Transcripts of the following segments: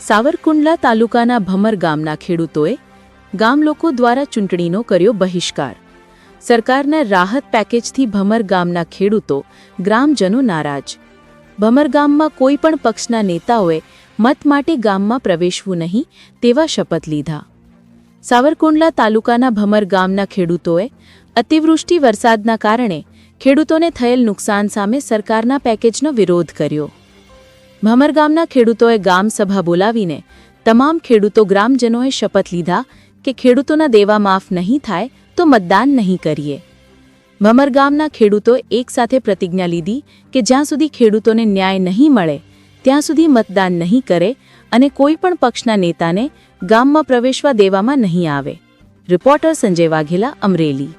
સાવરકુંડલા તાલુકાના ભમર ગામના ખેડૂતોએ ગામ લોકો દ્વારા ચૂંટણીનો કર્યો બહિષ્કાર। સરકારના રાહત પેકેજથી ભમર ગામના ખેડૂતો ગ્રામજનો નારાજ। ભમર ગામમાં કોઈ પણ પક્ષના નેતાઓએ મત માટે ગામમાં પ્રવેશવું નહીં તેવા શપથ લીધા। સાવરકુંડલા તાલુકાના ભમર ગામના ખેડૂતોએ અતિવૃષ્ટિ વરસાદના કારણે ખેડૂતોને થયેલ નુકસાન સામે સરકારના પેકેજનો વિરોધ કર્યો। ભમર ગામના ખેડૂતોએ ગામ સભા બોલાવીને તમામ ખેડૂતો ગ્રામજનોએ શપથ લીધા કે ખેડૂતોના દેવા માફ નહીં થાય તો મતદાન નહીં કરીએ। ભમર ગામના ખેડૂતોએ એકસાથે પ્રતિજ્ઞા લીધી કે જ્યાં સુધી ખેડૂતોને ન્યાય નહીં મળે ત્યાં સુધી મતદાન નહીં કરે અને કોઈ પણ પક્ષના નેતાને ગામમાં પ્રવેશવા દેવામાં નહીં આવે। રિપોર્ટર સંજય વાઘેલા, અમરેલી।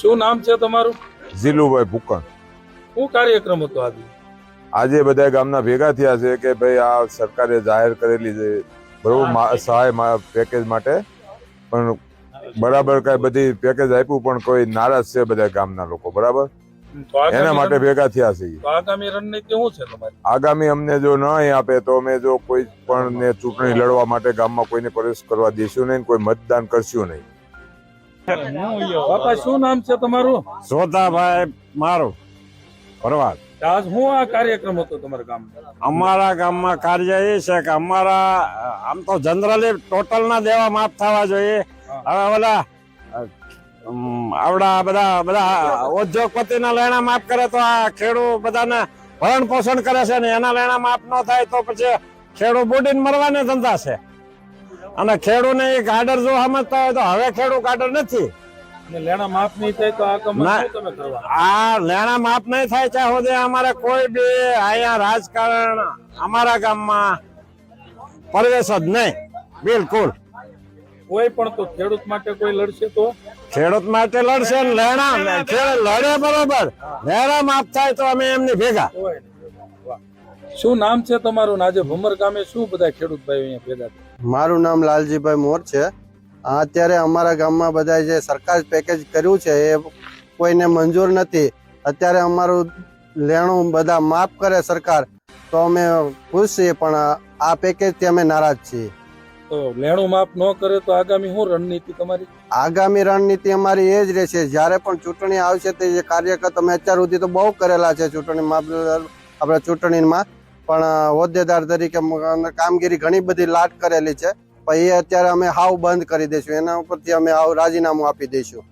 શું નામ છે તમારું? ઝીલુભાઈ ભૂકણ। શું કાર્યક્રમ હતો આજે? આજે બધા ગામના ભેગા થયા છે કે ભાઈ આ સરકારે જાહેર કરેલી છે બરોબર સહાય પેકેજ માટે, પણ બરાબર કઈ બધી પેકેજ આપ્યું પણ કોઈ નારાજ છે બધા ગામના લોકો, બરાબર એના માટે ભેગા થયા છે। આગામી રણનીતિ શું છે તમારી? આગામી અમને જો નહીં આપે તો અમે જો કોઈ પણ ને ચૂંટણી લડવા માટે ગામમાં કોઈને પ્રવેશ કરવા દઈશું નહીં, કોઈ મતદાન કરશું નહીં। બાપા શું નામ છે તમારું? સોતાભાઈ મારું પરવાર। આજ હું આ કાર્યક્રમ હતો તમારા ગામમાં? અમારા ગામમાં કાર્ય એ છે કે અમારા આમ તો જનરલી ટોટલ ના દેવા માફ થવા જોઈએ। હવે બધા આવડા બધા ઉદ્યોગપતિના લેણા માફ કરે તો આ ખેડૂત બધાને ભરણ પોષણ કરે છે ને એના લેણા માફ ન થાય તો પછી ખેડૂત બુડીને મરવાને ધંધા છે। અને ખેડૂતને એ ગાડર જો સમજતા હોય તો હવે ખેડૂત ગાડર નથી। લેણા માફ નહીં થાય તો આ કામ તમે કરવા? આ લેણા માફ નહીં થાય ત્યાં સુધી અમારે કોઈ બી અહીંયા રાજકારણ અમારા ગામમાં પ્રવેશ જ નહીં, બિલકુલ। કોઈ પણ તો ખેડૂત માટે કોઈ લડશે તો? ખેડૂત માટે લડશે ને લેણા લડે બરોબર, લેણા માફ થાય તો અમે એમની ભેગા। શું નામ છે તમારું? આજે ભમર ગામે શું બધા ખેડૂત ભાઈઓ અહીંયા ભેગા થયા? મારું નામ લાલજીભાઈ મોર છે। અત્યારે અમારા ગામમાં બધા જે સરકાર પેકેજ કર્યું છે એ કોઈને મંજૂર નથી। અત્યારે અમારું લેણું બધા માફ કરે સરકાર તો અમે ખુશ છીએ, પણ આ પેકેજથી અમે નારાજ છીએ। તો લેણું માફ ન કરે તો આગામી શું રણનીતિ તમારી? આગામી રણનીતિ અમારી એ જ રહેશે, જ્યારે પણ ચૂંટણી આવશે તે જે કાર્યકર્તા અમે અત્યાર સુધી તો બહુ કરેલા છે ચૂંટણીમાં, આપણે ચૂંટણીમાં પણ હોદ્દેદાર તરીકે કામગીરી ઘણી બધી લાટ કરેલી છે, પણ એ અત્યારે અમે હાવ બંધ કરી દઈશું, એના ઉપરથી અમે હાવ રાજીનામું આપી દઈશું।